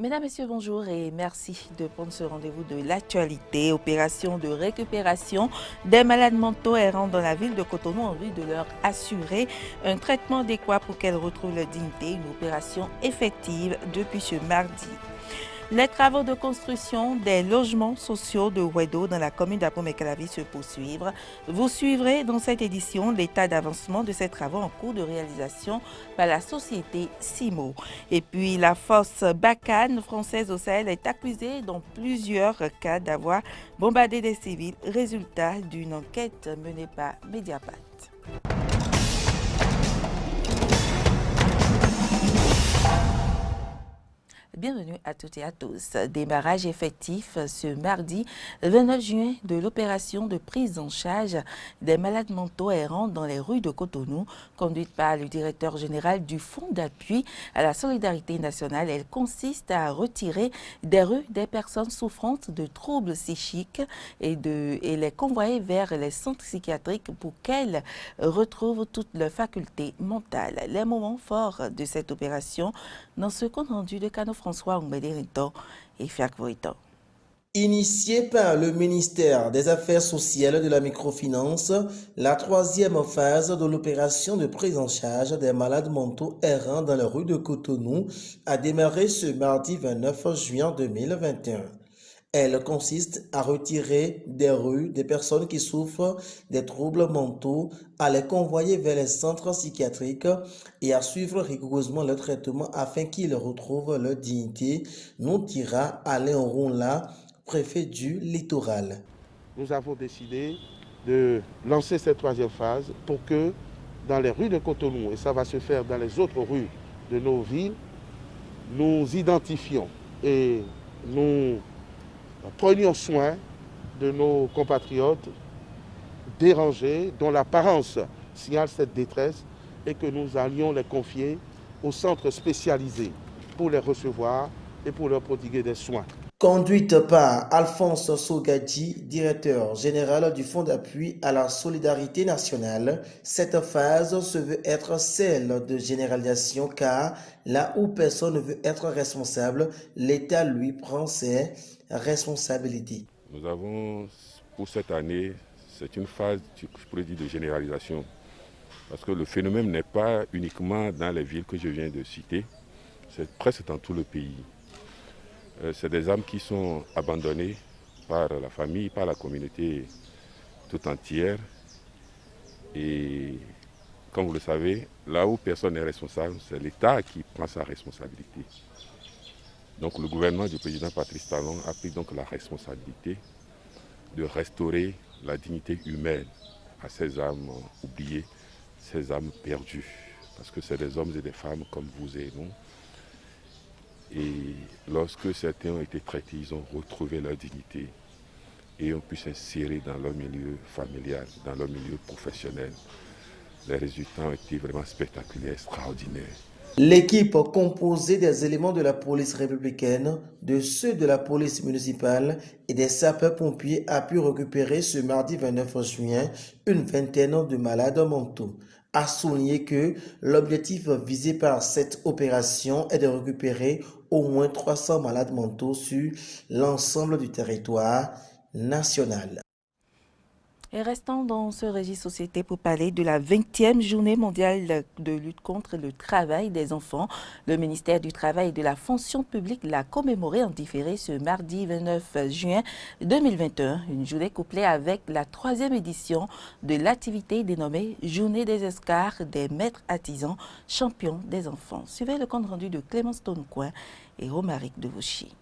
Mesdames, Messieurs, bonjour et merci de prendre ce rendez-vous de l'actualité. Opération de récupération des malades mentaux errant dans la ville de Cotonou en vue de leur assurer un traitement adéquat pour qu'elles retrouvent leur dignité. Une opération effective depuis ce mardi. Les travaux de construction des logements sociaux de Ouedo dans la commune d'Apomey-Calavi se poursuivent. Vous suivrez dans cette édition l'état d'avancement de ces travaux en cours de réalisation par la société Simo. Et puis la force Barkhane française au Sahel est accusée dans plusieurs cas d'avoir bombardé des civils, résultat d'une enquête menée par Mediapart. Bienvenue à toutes et à tous. Démarrage effectif ce mardi 29 juin de l'opération de prise en charge des malades mentaux errants dans les rues de Cotonou, conduite par le directeur général du Fonds d'appui à la solidarité nationale. Elle consiste à retirer des rues des personnes souffrantes de troubles psychiques et les convoyer vers les centres psychiatriques pour qu'elles retrouvent toutes leurs facultés mentales. Les moments forts de cette opération dans ce compte rendu de Cano François Ombédérito et Fiac Voito. Initiée par le ministère des Affaires sociales et de la microfinance, la troisième phase de l'opération de prise en charge des malades mentaux errants dans les rues de Cotonou a démarré ce mardi 29 juin 2021. Elle consiste à retirer des rues des personnes qui souffrent des troubles mentaux, à les convoyer vers les centres psychiatriques et à suivre rigoureusement le traitement afin qu'ils retrouvent leur dignité, nous dira Alain Ronla, préfet du littoral. Nous avons décidé de lancer cette troisième phase pour que dans les rues de Cotonou, et ça va se faire dans les autres rues de nos villes, nous identifions et nous prenions soin de nos compatriotes dérangés, dont l'apparence signale cette détresse, et que nous allions les confier aux centres spécialisés pour les recevoir et pour leur prodiguer des soins. Conduite par Alphonse Sogadji, directeur général du Fonds d'appui à la solidarité nationale, cette phase se veut être celle de généralisation car là où personne ne veut être responsable, l'État lui prend ses responsabilités. Nous avons pour cette année, c'est une phase, je pourrais dire, de généralisation parce que le phénomène n'est pas uniquement dans les villes que je viens de citer, c'est presque dans tout le pays. C'est des âmes qui sont abandonnées par la famille, par la communauté tout entière. Et comme vous le savez, là où personne n'est responsable, c'est l'État qui prend sa responsabilité. Donc le gouvernement du président Patrice Talon a pris donc la responsabilité de restaurer la dignité humaine à ces âmes oubliées, ces âmes perdues. Parce que c'est des hommes et des femmes comme vous et nous. Et lorsque certains ont été traités, ils ont retrouvé leur dignité et ont pu s'insérer dans leur milieu familial, dans leur milieu professionnel. Les résultats ont été vraiment spectaculaires, extraordinaires. L'équipe composée des éléments de la police républicaine, de ceux de la police municipale et des sapeurs-pompiers a pu récupérer ce mardi 29 juin une vingtaine de malades mentaux. A souligné que l'objectif visé par cette opération est de récupérer au moins 300 malades mentaux sur l'ensemble du territoire national. Et restons dans ce registre société pour parler de la 20e journée mondiale de lutte contre le travail des enfants. Le ministère du Travail et de la Fonction publique l'a commémoré en différé ce mardi 29 juin 2021. Une journée couplée avec la 3e édition de l'activité dénommée Journée des escarres des maîtres artisans champions des enfants. Suivez le compte rendu de Clémence Toncoin et Romaric Devauchy.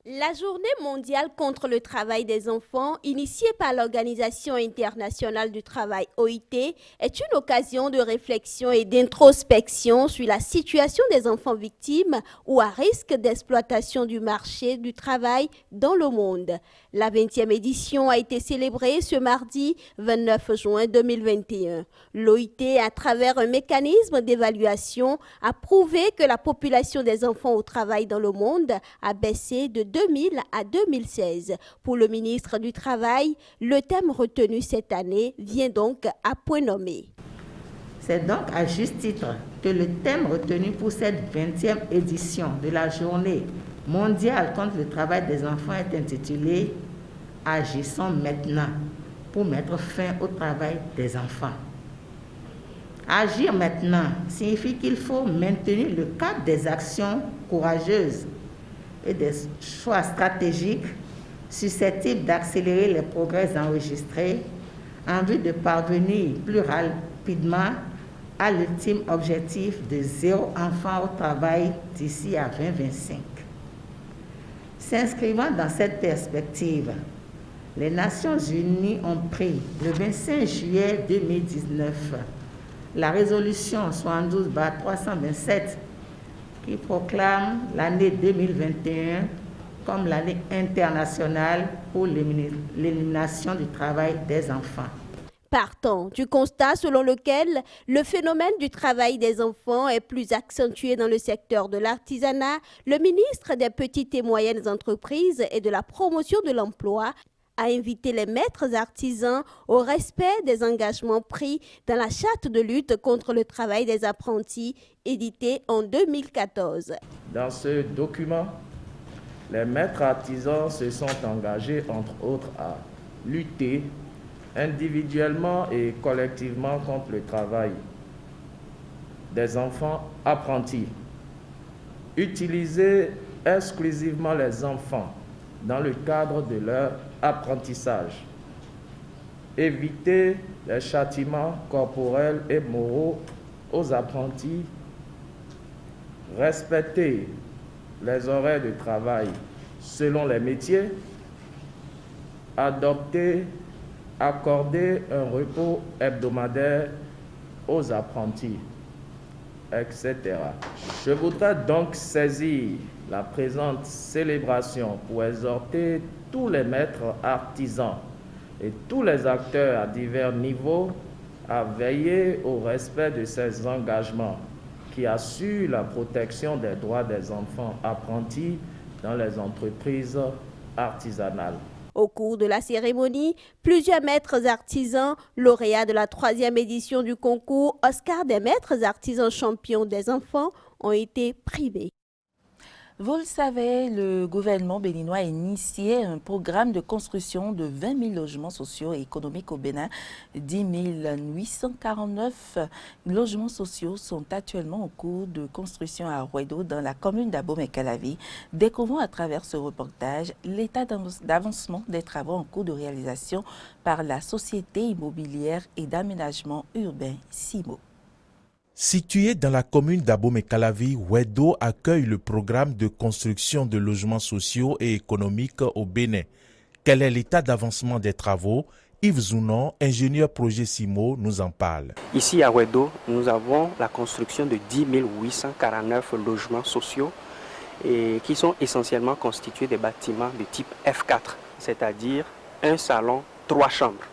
La journée mondiale contre le travail des enfants, initiée par l'Organisation internationale du travail OIT, est une occasion de réflexion et d'introspection sur la situation des enfants victimes ou à risque d'exploitation du marché du travail dans le monde. La 20e édition a été célébrée ce mardi 29 juin 2021. L'OIT, à travers un mécanisme d'évaluation, a prouvé que la population des enfants au travail dans le monde a baissé de 2000 à 2016. Pour le ministre du Travail, le thème retenu cette année vient donc à point nommé. C'est donc à juste titre que le thème retenu pour cette 20e édition de la Journée mondiale contre le travail des enfants est intitulé « Agissons maintenant pour mettre fin au travail des enfants ». Agir maintenant signifie qu'il faut maintenir le cap des actions courageuses et des choix stratégiques susceptibles d'accélérer les progrès enregistrés en vue de parvenir plus rapidement à l'ultime objectif de 0 enfant au travail d'ici à 2025. S'inscrivant dans cette perspective, les Nations Unies ont pris le 25 juillet 2019 la résolution 72/327 qui proclame l'année 2021 comme l'année internationale pour l'élimination du travail des enfants. Partant du constat selon lequel le phénomène du travail des enfants est plus accentué dans le secteur de l'artisanat, le ministre des Petites et Moyennes Entreprises et de la Promotion de l'Emploi a invité les maîtres artisans au respect des engagements pris dans la charte de lutte contre le travail des apprentis, éditée en 2014. Dans ce document, les maîtres artisans se sont engagés, entre autres, à lutter individuellement et collectivement contre le travail des enfants apprentis, utiliser exclusivement les enfants dans le cadre de leur apprentissage, éviter les châtiments corporels et moraux aux apprentis, respecter les horaires de travail selon les métiers, accorder un repos hebdomadaire aux apprentis, etc. Je voudrais donc saisir la présente célébration pour exhorter tous les maîtres artisans et tous les acteurs à divers niveaux à veiller au respect de ces engagements qui assurent la protection des droits des enfants apprentis dans les entreprises artisanales. Au cours de la cérémonie, plusieurs maîtres artisans, lauréats de la 3e édition du concours Oscar des maîtres artisans champions des enfants, ont été primés. Vous le savez, le gouvernement béninois a initié un programme de construction de 20 000 logements sociaux et économiques au Bénin. 10 849 logements sociaux sont actuellement en cours de construction à Ouedo, dans la commune d'Abomey-Calavi. Découvrons à travers ce reportage l'état d'avancement des travaux en cours de réalisation par la Société immobilière et d'aménagement urbain SIMO. Situé dans la commune d'Abomey-Calavi, Ouedo accueille le programme de construction de logements sociaux et économiques au Bénin. Quel est l'état d'avancement des travaux? Yves Zounon, ingénieur projet SIMO, nous en parle. Ici à Ouedo, nous avons la construction de 10 849 logements sociaux et qui sont essentiellement constitués des bâtiments de type F4, c'est-à-dire un salon, 3 chambres,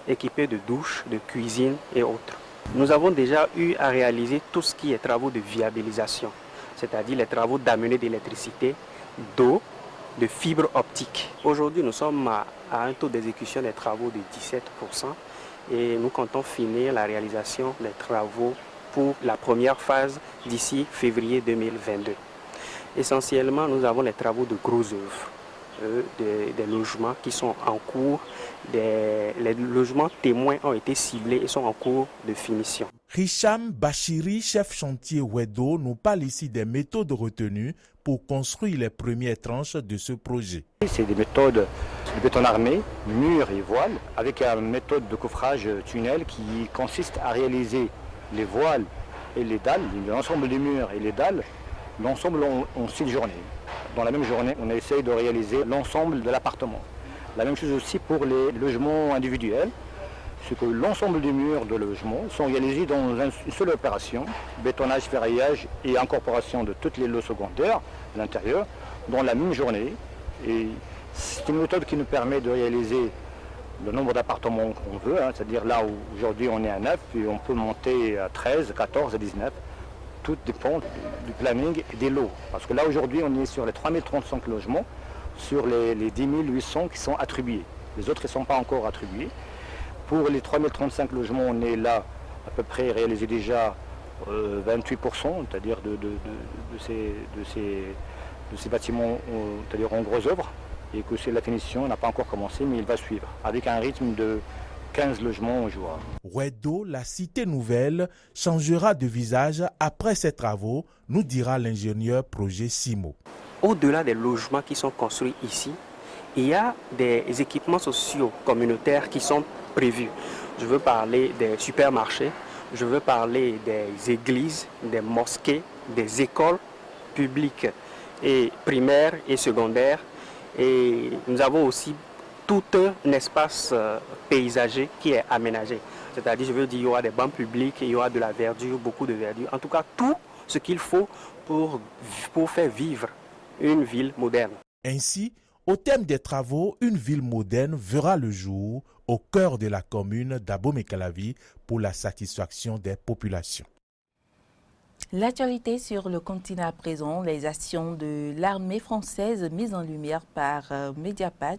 équipés de douches, de cuisine et autres. Nous avons déjà eu à réaliser tout ce qui est travaux de viabilisation, c'est-à-dire les travaux d'amener d'électricité, d'eau, de fibres optiques. Aujourd'hui, nous sommes à un taux d'exécution des travaux de 17% et nous comptons finir la réalisation des travaux pour la première phase d'ici février 2022. Essentiellement, nous avons les travaux de gros œuvres, des logements qui sont en cours. Les logements témoins ont été ciblés et sont en cours de finition. Hicham Bachiri, chef chantier Ouedo, nous parle ici des méthodes retenues pour construire les premières tranches de ce projet. C'est des méthodes de béton armé, murs et voiles, avec une méthode de coffrage tunnel qui consiste à réaliser les voiles et les dalles, l'ensemble des murs et les dalles, l'ensemble en 6 journées. Dans la même journée, on essaye de réaliser l'ensemble de l'appartement. La même chose aussi pour les logements individuels, c'est que l'ensemble des murs de logement sont réalisés dans une seule opération, bétonnage, ferraillage et incorporation de toutes les lots secondaires à l'intérieur dans la même journée. Et c'est une méthode qui nous permet de réaliser le nombre d'appartements qu'on veut, c'est-à-dire là où aujourd'hui on est à 9 et on peut monter à 13, 14 et 19. Tout dépend du planning et des lots. Parce que là aujourd'hui on est sur les 3035 logements, sur les 10 800 qui sont attribués. Les autres ne sont pas encore attribués. Pour les 3035 logements, on est là à peu près réalisé déjà 28%, c'est-à-dire de ces bâtiments, c'est-à-dire en gros œuvre, et que la finition n'a pas encore commencé, mais il va suivre, avec un rythme de 15 logements au jour. Ouedo, la cité nouvelle, changera de visage après ces travaux, nous dira l'ingénieur projet Simo. Au-delà des logements qui sont construits ici, il y a des équipements sociaux communautaires qui sont prévus. Je veux parler des supermarchés, je veux parler des églises, des mosquées, des écoles publiques et primaires et secondaires. Et nous avons aussi tout un espace paysager qui est aménagé. C'est-à-dire, je veux dire, il y aura des bancs publics, il y aura de la verdure, beaucoup de verdure. En tout cas, tout ce qu'il faut pour faire vivre une ville moderne. Ainsi, au thème des travaux, une ville moderne verra le jour au cœur de la commune d'Abomey-Calavi pour la satisfaction des populations. L'actualité sur le continent à présent, les actions de l'armée française mises en lumière par Mediapart.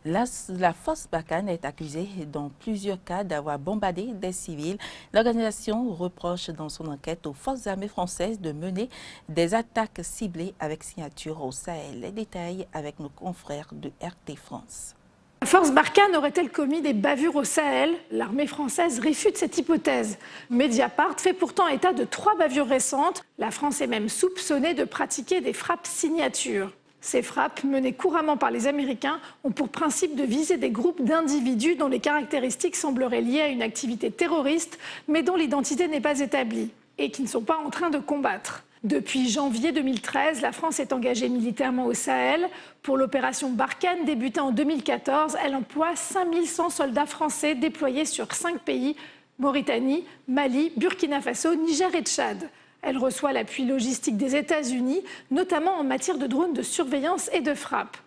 La force Barkhane est accusée dans plusieurs cas d'avoir bombardé des civils. L'organisation reproche dans son enquête aux forces armées françaises de mener des attaques ciblées avec signature au Sahel. Les détails avec nos confrères de RT France. La force Barkhane aurait-elle commis des bavures au Sahel? L'armée française réfute cette hypothèse. Mediapart fait pourtant état de 3 bavures récentes. La France est même soupçonnée de pratiquer des frappes signatures. Ces frappes, menées couramment par les Américains, ont pour principe de viser des groupes d'individus dont les caractéristiques sembleraient liées à une activité terroriste, mais dont l'identité n'est pas établie et qui ne sont pas en train de combattre. Depuis janvier 2013, la France est engagée militairement au Sahel. Pour l'opération Barkhane, débutée en 2014, elle emploie 5100 soldats français déployés sur 5 pays, Mauritanie, Mali, Burkina Faso, Niger et Tchad. Elle reçoit l'appui logistique des États-Unis, notamment en matière de drones de surveillance et de frappe.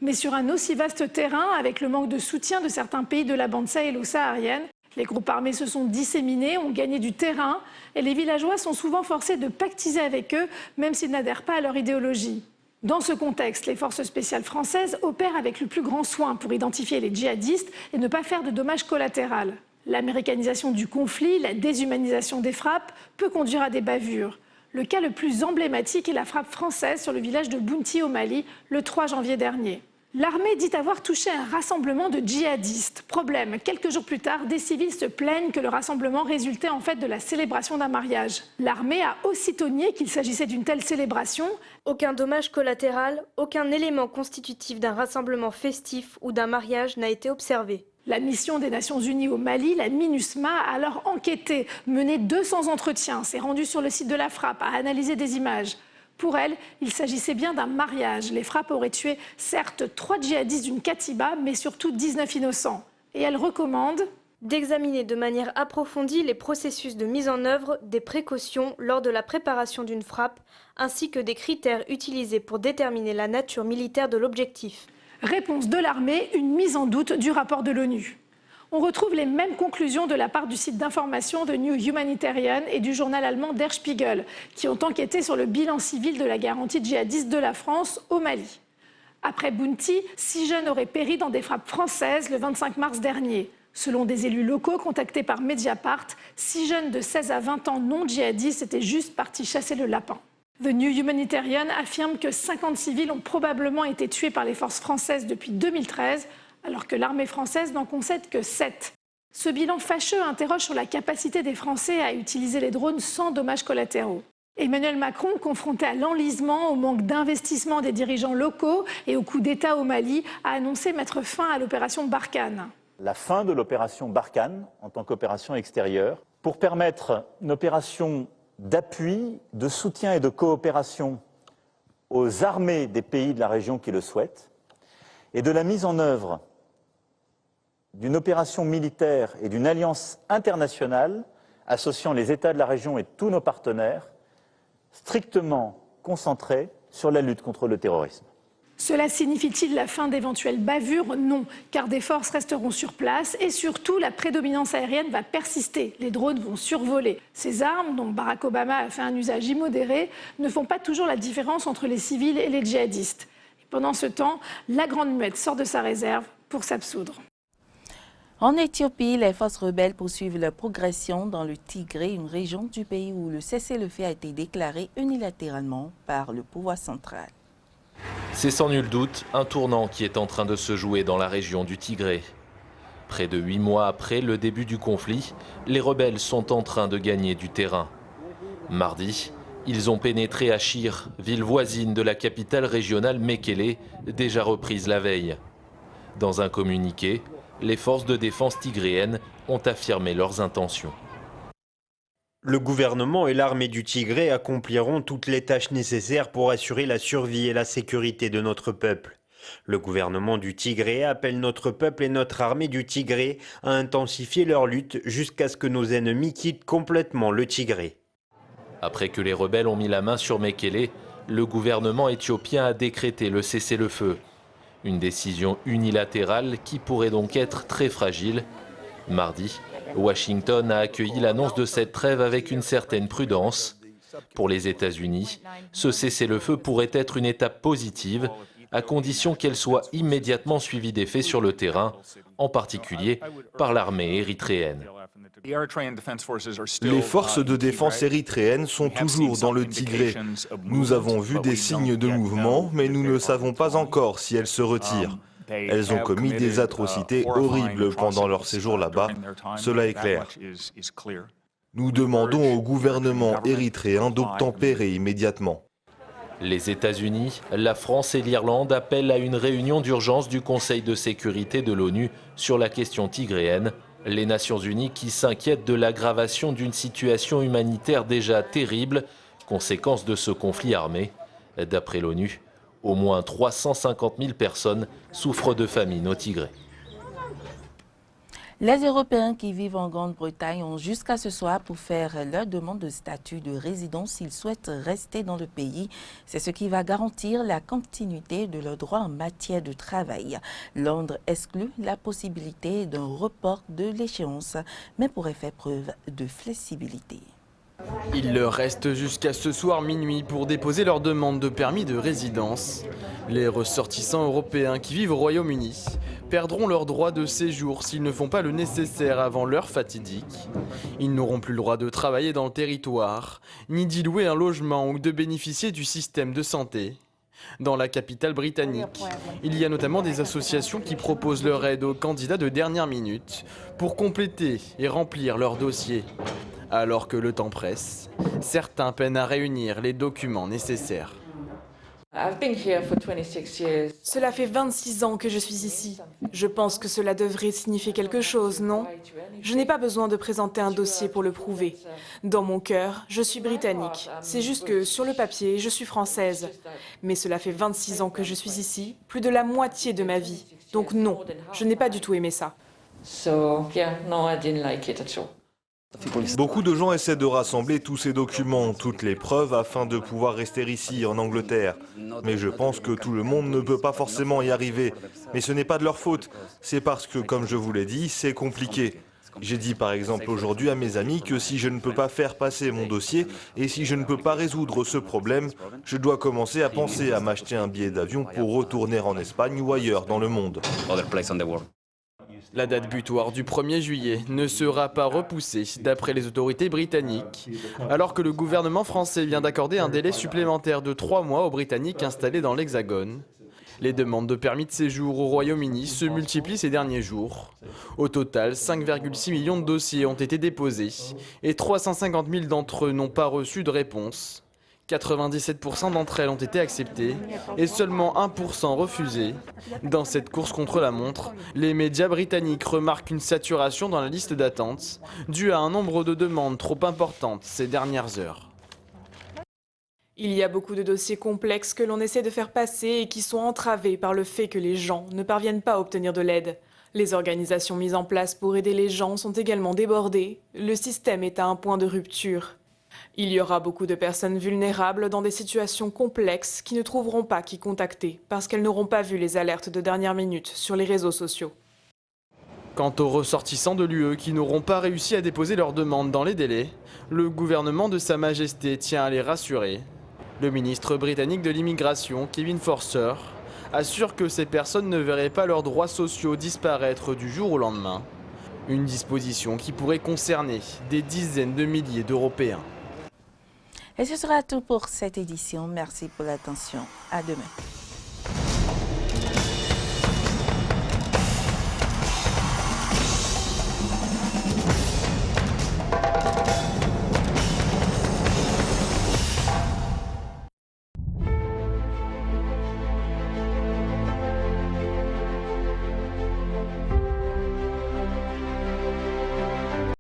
Mais sur un aussi vaste terrain, avec le manque de soutien de certains pays de la bande sahélo-saharienne, les groupes armés se sont disséminés, ont gagné du terrain et les villageois sont souvent forcés de pactiser avec eux, même s'ils n'adhèrent pas à leur idéologie. Dans ce contexte, les forces spéciales françaises opèrent avec le plus grand soin pour identifier les djihadistes et ne pas faire de dommages collatéraux. L'américanisation du conflit, la déshumanisation des frappes peut conduire à des bavures. Le cas le plus emblématique est la frappe française sur le village de Bounti au Mali le 3 janvier dernier. L'armée dit avoir touché un rassemblement de djihadistes. Problème, quelques jours plus tard, des civils se plaignent que le rassemblement résultait en fait de la célébration d'un mariage. L'armée a aussitôt nié qu'il s'agissait d'une telle célébration. Aucun dommage collatéral, aucun élément constitutif d'un rassemblement festif ou d'un mariage n'a été observé. La mission des Nations Unies au Mali, la MINUSMA, a alors enquêté, mené 200 entretiens, s'est rendue sur le site de la frappe, a analysé des images. Pour elle, il s'agissait bien d'un mariage. Les frappes auraient tué, certes, 3 djihadistes d'une katiba, mais surtout 19 innocents. Et elle recommande d'examiner de manière approfondie les processus de mise en œuvre des précautions lors de la préparation d'une frappe, ainsi que des critères utilisés pour déterminer la nature militaire de l'objectif. Réponse de l'armée, une mise en doute du rapport de l'ONU. On retrouve les mêmes conclusions de la part du site d'information de New Humanitarian et du journal allemand Der Spiegel, qui ont enquêté sur le bilan civil de la garantie djihadiste de la France au Mali. Après Bounti, 6 jeunes auraient péri dans des frappes françaises le 25 mars dernier. Selon des élus locaux contactés par Mediapart, 6 jeunes de 16 à 20 ans non djihadistes étaient juste partis chasser le lapin. The New Humanitarian affirme que 50 civils ont probablement été tués par les forces françaises depuis 2013, alors que l'armée française n'en concède que 7. Ce bilan fâcheux interroge sur la capacité des Français à utiliser les drones sans dommages collatéraux. Emmanuel Macron, confronté à l'enlisement, au manque d'investissement des dirigeants locaux et au coup d'État au Mali, a annoncé mettre fin à l'opération Barkhane. La fin de l'opération Barkhane en tant qu'opération extérieure pour permettre une opération d'appui, de soutien et de coopération aux armées des pays de la région qui le souhaitent et de la mise en œuvre d'une opération militaire et d'une alliance internationale associant les États de la région et tous nos partenaires strictement concentrés sur la lutte contre le terrorisme. Cela signifie-t-il la fin d'éventuelles bavures? Non, car des forces resteront sur place et surtout la prédominance aérienne va persister. Les drones vont survoler. Ces armes, dont Barack Obama a fait un usage immodéré, ne font pas toujours la différence entre les civils et les djihadistes. Et pendant ce temps, la Grande Muette sort de sa réserve pour s'absoudre. En Éthiopie, les forces rebelles poursuivent leur progression dans le Tigré, une région du pays où le cessez-le-feu a été déclaré unilatéralement par le pouvoir central. C'est sans nul doute un tournant qui est en train de se jouer dans la région du Tigré. Près de 8 mois après le début du conflit, les rebelles sont en train de gagner du terrain. Mardi, ils ont pénétré à Shire, ville voisine de la capitale régionale Mekele, déjà reprise la veille. Dans un communiqué, les forces de défense tigréennes ont affirmé leurs intentions. Le gouvernement et l'armée du Tigré accompliront toutes les tâches nécessaires pour assurer la survie et la sécurité de notre peuple. Le gouvernement du Tigré appelle notre peuple et notre armée du Tigré à intensifier leur lutte jusqu'à ce que nos ennemis quittent complètement le Tigré. Après que les rebelles ont mis la main sur Mekele, le gouvernement éthiopien a décrété le cessez-le-feu. Une décision unilatérale qui pourrait donc être très fragile. Mardi, Washington a accueilli l'annonce de cette trêve avec une certaine prudence. Pour les États-Unis, ce cessez-le-feu pourrait être une étape positive, à condition qu'elle soit immédiatement suivie d'effets sur le terrain, en particulier par l'armée érythréenne. Les forces de défense érythréennes sont toujours dans le Tigré. Nous avons vu des signes de mouvement, mais nous ne savons pas encore si elles se retirent. Elles ont commis des atrocités horribles pendant leur séjour là-bas, cela est clair. Nous demandons au gouvernement érythréen d'obtempérer immédiatement. Les États-Unis, la France et l'Irlande appellent à une réunion d'urgence du Conseil de sécurité de l'ONU sur la question tigréenne. Les Nations Unies qui s'inquiètent de l'aggravation d'une situation humanitaire déjà terrible, conséquence de ce conflit armé. D'après l'ONU, au moins 350 000 personnes souffrent de famine au Tigré. Les Européens qui vivent en Grande-Bretagne ont jusqu'à ce soir pour faire leur demande de statut de résidence s'ils souhaitent rester dans le pays. C'est ce qui va garantir la continuité de leurs droits en matière de travail. Londres exclut la possibilité d'un report de l'échéance, mais pourrait faire preuve de flexibilité. Il leur reste jusqu'à ce soir minuit pour déposer leur demande de permis de résidence. Les ressortissants européens qui vivent au Royaume-Uni perdront leur droit de séjour s'ils ne font pas le nécessaire avant l'heure fatidique. Ils n'auront plus le droit de travailler dans le territoire, ni d'y louer un logement ou de bénéficier du système de santé. Dans la capitale britannique, il y a notamment des associations qui proposent leur aide aux candidats de dernière minute pour compléter et remplir leur dossier. Alors que le temps presse, certains peinent à réunir les documents nécessaires. Cela fait 26 ans que je suis ici. Je pense que cela devrait signifier quelque chose, non? Je n'ai pas besoin de présenter un dossier pour le prouver. Dans mon cœur, je suis britannique. C'est juste que, sur le papier, je suis française. Mais cela fait 26 ans que je suis ici, plus de la moitié de ma vie. Donc non, je n'ai pas du tout aimé ça. Beaucoup de gens essaient de rassembler tous ces documents, toutes les preuves afin de pouvoir rester ici, en Angleterre. Mais je pense que tout le monde ne peut pas forcément y arriver. Mais ce n'est pas de leur faute. C'est parce que, comme je vous l'ai dit, c'est compliqué. J'ai dit par exemple aujourd'hui à mes amis que si je ne peux pas faire passer mon dossier et si je ne peux pas résoudre ce problème, je dois commencer à penser à m'acheter un billet d'avion pour retourner en Espagne ou ailleurs dans le monde. La date butoir du 1er juillet ne sera pas repoussée d'après les autorités britanniques, alors que le gouvernement français vient d'accorder un délai supplémentaire de 3 mois aux Britanniques installés dans l'Hexagone. Les demandes de permis de séjour au Royaume-Uni se multiplient ces derniers jours. Au total, 5,6 millions de dossiers ont été déposés et 350 000 d'entre eux n'ont pas reçu de réponse. 97% d'entre elles ont été acceptées et seulement 1% refusées. Dans cette course contre la montre, les médias britanniques remarquent une saturation dans la liste d'attente due à un nombre de demandes trop importantes ces dernières heures. Il y a beaucoup de dossiers complexes que l'on essaie de faire passer et qui sont entravés par le fait que les gens ne parviennent pas à obtenir de l'aide. Les organisations mises en place pour aider les gens sont également débordées. Le système est à un point de rupture. Il y aura beaucoup de personnes vulnérables dans des situations complexes qui ne trouveront pas qui contacter parce qu'elles n'auront pas vu les alertes de dernière minute sur les réseaux sociaux. Quant aux ressortissants de l'UE qui n'auront pas réussi à déposer leur demande dans les délais, le gouvernement de Sa Majesté tient à les rassurer. Le ministre britannique de l'immigration, Kevin Forster, assure que ces personnes ne verraient pas leurs droits sociaux disparaître du jour au lendemain. Une disposition qui pourrait concerner des dizaines de milliers d'Européens. Et ce sera tout pour cette édition. Merci pour l'attention. À demain.